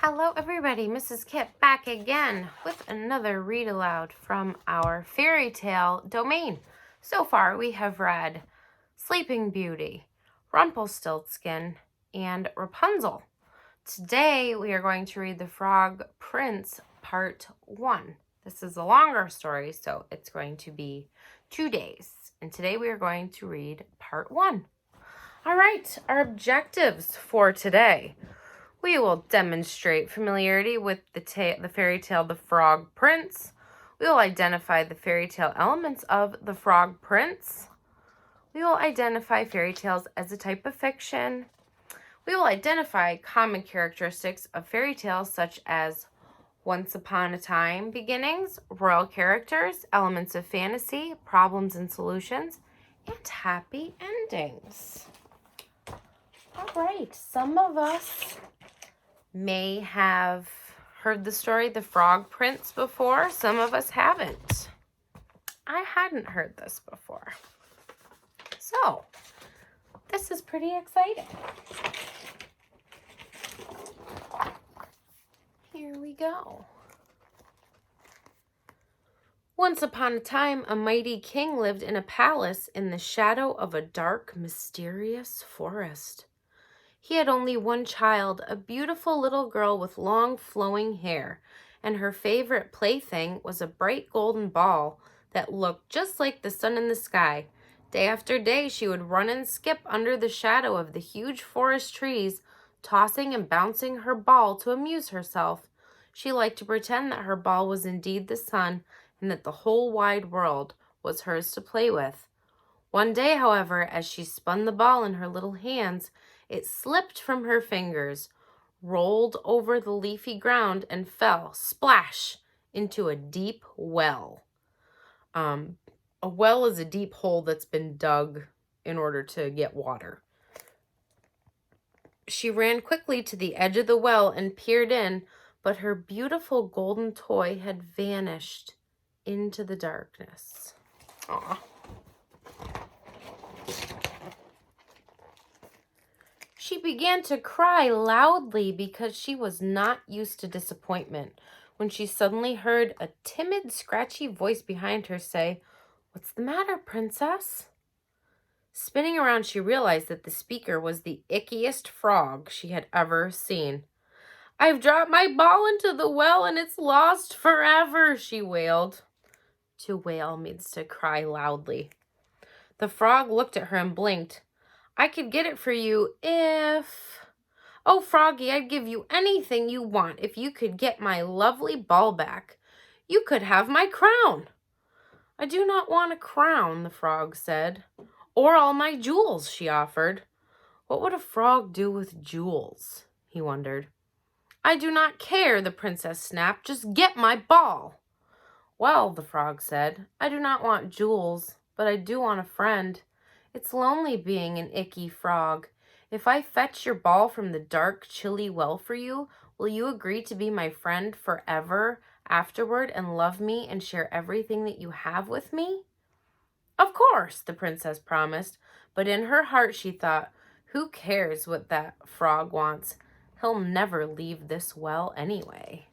Hello everybody, Mrs. Kip back again with another read aloud from our fairy tale domain. So far we have read Sleeping Beauty, Rumpelstiltskin, and Rapunzel. Today we are going to read The Frog Prince Part 1. This is a longer story, so it's going to be 2 days. And today we are going to read Part 1. All right, our objectives for today. We will demonstrate familiarity with the fairy tale The Frog Prince. We will identify the fairy tale elements of The Frog Prince. We will identify fairy tales as a type of fiction. We will identify common characteristics of fairy tales such as once upon a time beginnings, royal characters, elements of fantasy, problems and solutions, and happy endings. All right, some of us may have heard the story The Frog Prince before. Some of us haven't. I hadn't heard this before. So, this is pretty exciting. Here we go. Once upon a time, a mighty king lived in a palace in the shadow of a dark, mysterious forest. He had only one child, a beautiful little girl with long flowing hair, and her favorite plaything was a bright golden ball that looked just like the sun in the sky. Day after day, she would run and skip under the shadow of the huge forest trees, tossing and bouncing her ball to amuse herself. She liked to pretend that her ball was indeed the sun and that the whole wide world was hers to play with. One day, however, as she spun the ball in her little hands, it slipped from her fingers, rolled over the leafy ground, and fell, splash, into a deep well. A well is a deep hole that's been dug in order to get water. She ran quickly to the edge of the well and peered in, but her beautiful golden toy had vanished into the darkness. Aw. She began to cry loudly because she was not used to disappointment when she suddenly heard a timid, scratchy voice behind her say, "What's the matter, princess?" Spinning around, she realized that the speaker was the ickiest frog she had ever seen. "I've dropped my ball into the well and it's lost forever," she wailed. To wail means to cry loudly. The frog looked at her and blinked. "I could get it for you if... Oh, Froggy, I'd give you anything you want if you could get my lovely ball back. You could have my crown." "I do not want a crown," the frog said. "Or all my jewels," she offered. What would a frog do with jewels? He wondered. "I do not care," the princess snapped. "Just get my ball." "Well," the frog said, "I do not want jewels, but I do want a friend. It's lonely being an icky frog. If I fetch your ball from the dark, chilly well for you, will you agree to be my friend forever afterward and love me and share everything that you have with me?" "Of course," the princess promised, but in her heart she thought, "Who cares what that frog wants? He'll never leave this well anyway."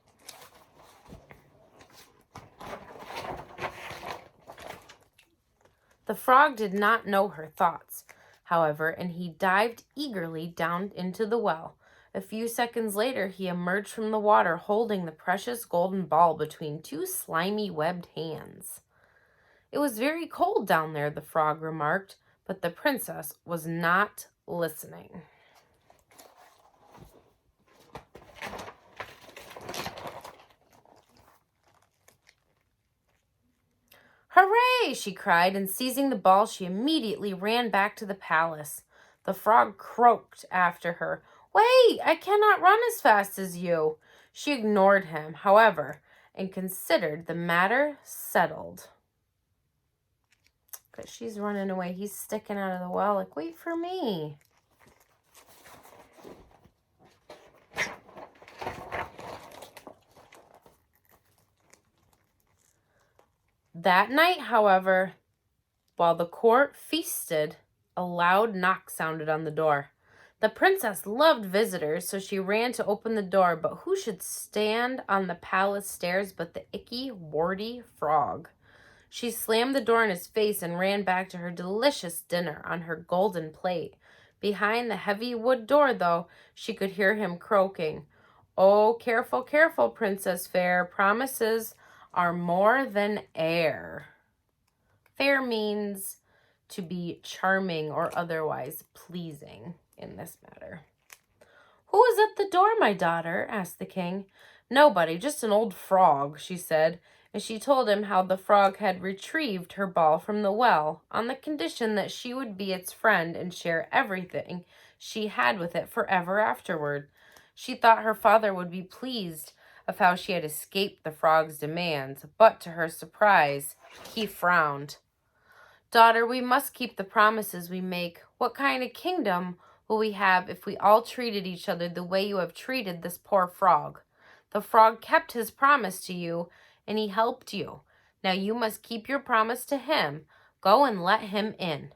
The frog did not know her thoughts, however, and he dived eagerly down into the well. A few seconds later, he emerged from the water holding the precious golden ball between two slimy webbed hands. "It was very cold down there," the frog remarked, but the princess was not listening. "Hooray!" she cried, and seizing the ball, she immediately ran back to the palace. The frog croaked after her, "Wait, I cannot run as fast as you." She ignored him, however, and considered the matter settled. But she's running away. He's sticking out of the well like, "Wait for me." That night, however, while the court feasted, a loud knock sounded on the door. The princess loved visitors, so she ran to open the door, but who should stand on the palace stairs but the icky, warty frog? She slammed the door in his face and ran back to her delicious dinner on her golden plate. Behind the heavy wood door, though, she could hear him croaking, "Oh, careful, careful, Princess Fair. Promises are more than air." Fair means to be charming or otherwise pleasing in this matter. "Who is at the door, my daughter?" asked the king. "Nobody, just an old frog," she said, and she told him how the frog had retrieved her ball from the well on the condition that she would be its friend and share everything she had with it forever afterward. She thought her father would be pleased of how she had escaped the frog's demands, but to her surprise, he frowned. "Daughter, we must keep the promises we make. What kind of kingdom will we have if we all treated each other the way you have treated this poor frog? The frog kept his promise to you, and he helped you. Now you must keep your promise to him. Go and let him in."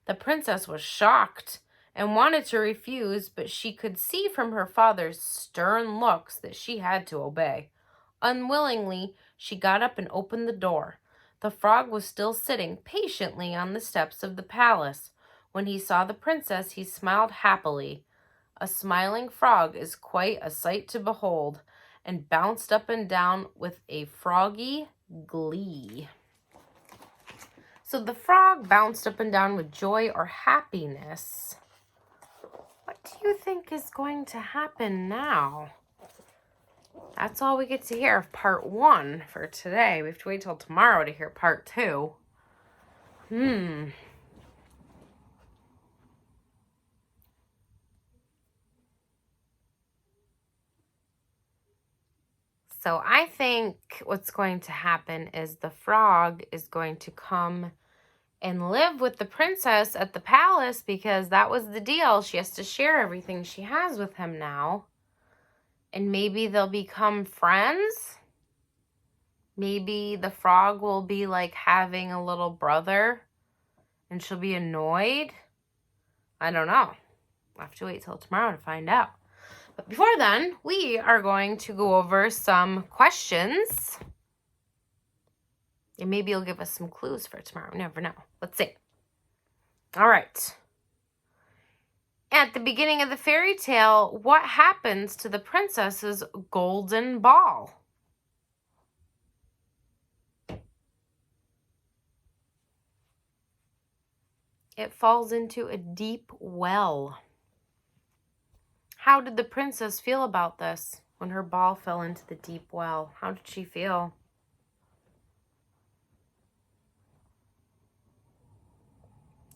The princess was shocked and wanted to refuse, but she could see from her father's stern looks that she had to obey. Unwillingly, she got up and opened the door. The frog was still sitting patiently on the steps of the palace. When he saw the princess, he smiled happily. A smiling frog is quite a sight to behold, and bounced up and down with a froggy glee. So the frog bounced up and down with joy or happiness. What do you think is going to happen now? That's all we get to hear of part 1 for today. We have to wait till tomorrow to hear part 2. So I think what's going to happen is the frog is going to come and live with the princess at the palace because that was the deal. She has to share everything she has with him now. And maybe they'll become friends. Maybe the frog will be like having a little brother and she'll be annoyed. I don't know. We'll have to wait till tomorrow to find out. But before then, we are going to go over some questions. And maybe you'll give us some clues for tomorrow. Never know. Let's see. All right. At the beginning of the fairy tale, what happens to the princess's golden ball? It falls into a deep well. How did the princess feel about this when her ball fell into the deep well? How did she feel?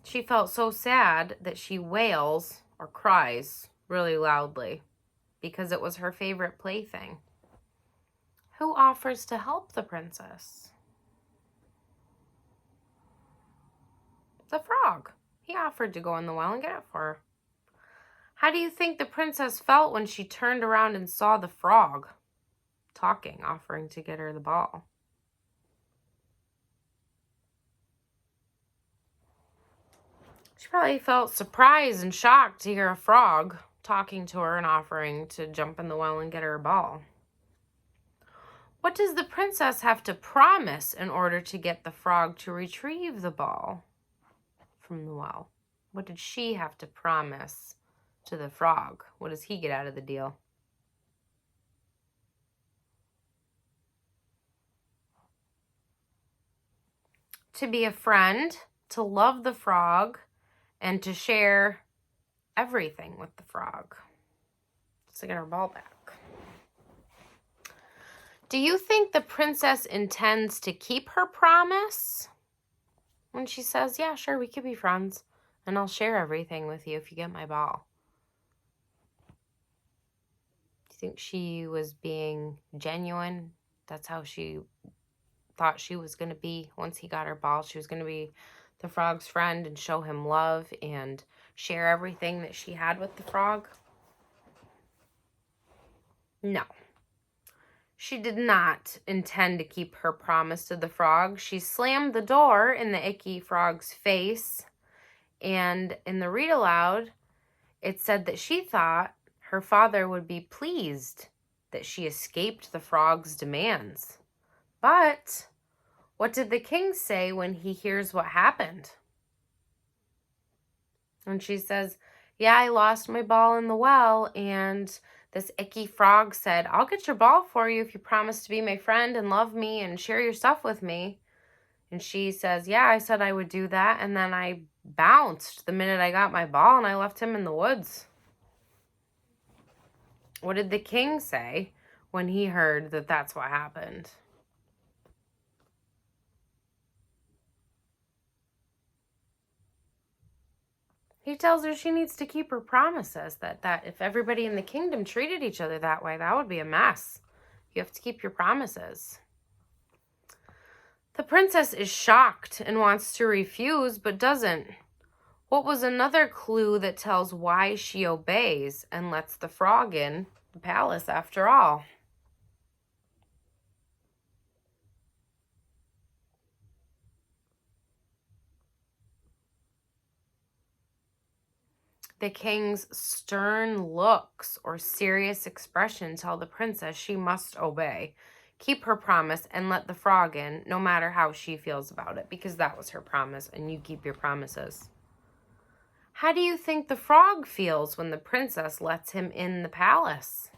She felt so sad that she wails or cries really loudly because it was her favorite plaything. Who offers to help the princess? The frog. He offered to go in the well and get it for her. How do you think the princess felt when she turned around and saw the frog talking, offering to get her the ball? She probably felt surprised and shocked to hear a frog talking to her and offering to jump in the well and get her a ball. What does the princess have to promise in order to get the frog to retrieve the ball from the well? What did she have to promise to the frog? What does he get out of the deal? To be a friend, to love the frog, and to share everything with the frog. To get her ball back. Do you think the princess intends to keep her promise when she says, yeah, sure, we could be friends, and I'll share everything with you if you get my ball? Do you think she was being genuine? That's how she thought she was going to be once he got her ball. She was going to be the frog's friend and show him love and share everything that she had with the frog? No. She did not intend to keep her promise to the frog. She slammed the door in the icky frog's face. And in the read aloud, it said that she thought her father would be pleased that she escaped the frog's demands. But what did the king say when he hears what happened? And she says, yeah, I lost my ball in the well, and this icky frog said, I'll get your ball for you if you promise to be my friend and love me and share your stuff with me. And she says, yeah, I said I would do that, and then I bounced the minute I got my ball, and I left him in the woods. What did the king say when he heard that that's what happened? He tells her she needs to keep her promises, that if everybody in the kingdom treated each other that way, that would be a mess. You have to keep your promises. The princess is shocked and wants to refuse, but doesn't. What was another clue that tells why she obeys and lets the frog in the palace after all? The king's stern looks or serious expression tell the princess she must obey, keep her promise, and let the frog in, no matter how she feels about it, because that was her promise, and you keep your promises. How do you think the frog feels when the princess lets him in the palace?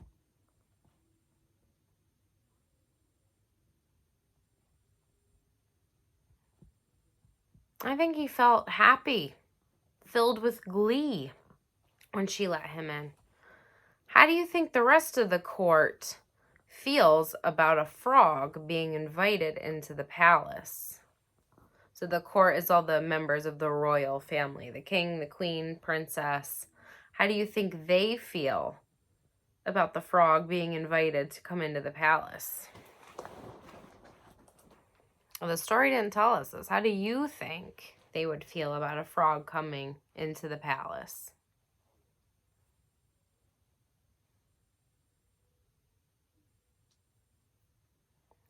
I think he felt happy, filled with glee when she let him in. How do you think the rest of the court feels about a frog being invited into the palace? So the court is all the members of the royal family, the king, the queen, princess. How do you think they feel about the frog being invited to come into the palace? Well, the story didn't tell us this. How do you think they would feel about a frog coming into the palace?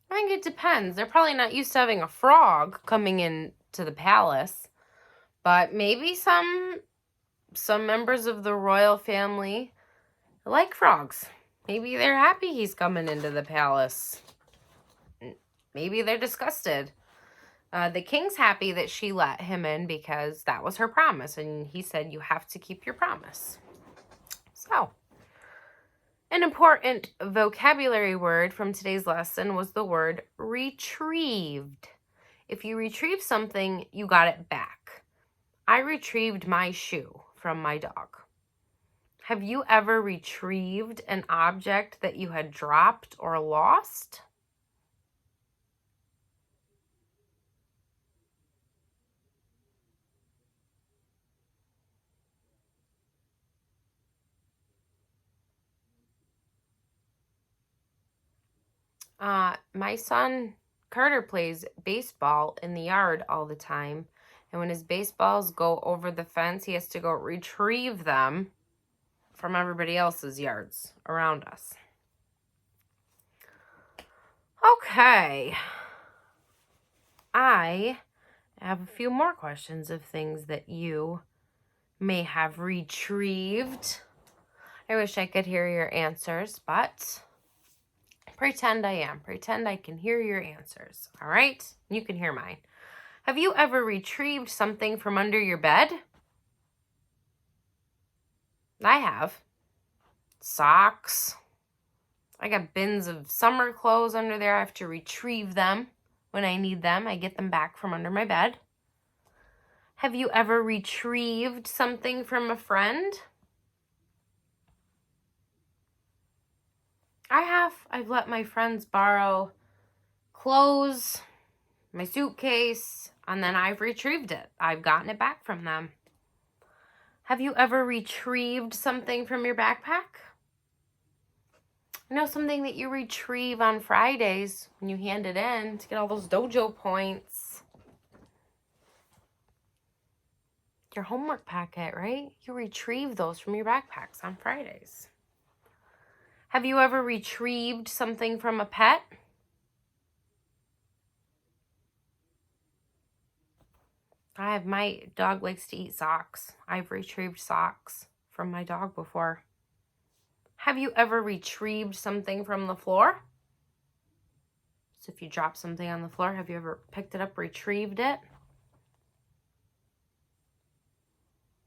I think it depends. They're probably not used to having a frog coming into the palace, but maybe some members of the royal family like frogs. Maybe they're happy he's coming into the palace. Maybe they're disgusted. The king's happy that she let him in because that was her promise, and he said you have to keep your promise. So, an important vocabulary word from today's lesson was the word retrieved. If you retrieve something, you got it back. I retrieved my shoe from my dog. Have you ever retrieved an object that you had dropped or lost? My son Carter plays baseball in the yard all the time. And when his baseballs go over the fence, he has to go retrieve them from everybody else's yards around us. Okay. I have a few more questions of things that you may have retrieved. I wish I could hear your answers, but pretend I am. Pretend I can hear your answers. All right? You can hear mine. Have you ever retrieved something from under your bed? I have. Socks. I got bins of summer clothes under there. I have to retrieve them when I need them. I get them back from under my bed. Have you ever retrieved something from a friend? I have. I've let my friends borrow clothes, my suitcase, and then I've retrieved it. I've gotten it back from them. Have you ever retrieved something from your backpack? You know, something that you retrieve on Fridays when you hand it in to get all those dojo points. Your homework packet, right? You retrieve those from your backpacks on Fridays. Have you ever retrieved something from a pet? My dog likes to eat socks. I've retrieved socks from my dog before. Have you ever retrieved something from the floor? So if you drop something on the floor, have you ever picked it up, retrieved it?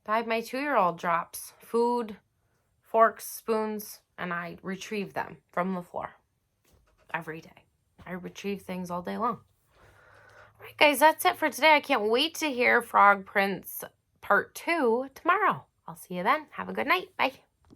My 2-year-old drops food, forks, spoons, and I retrieve them from the floor every day. I retrieve things all day long. All right, guys, that's it for today. I can't wait to hear Frog Prince Part 2 tomorrow. I'll see you then. Have a good night. Bye.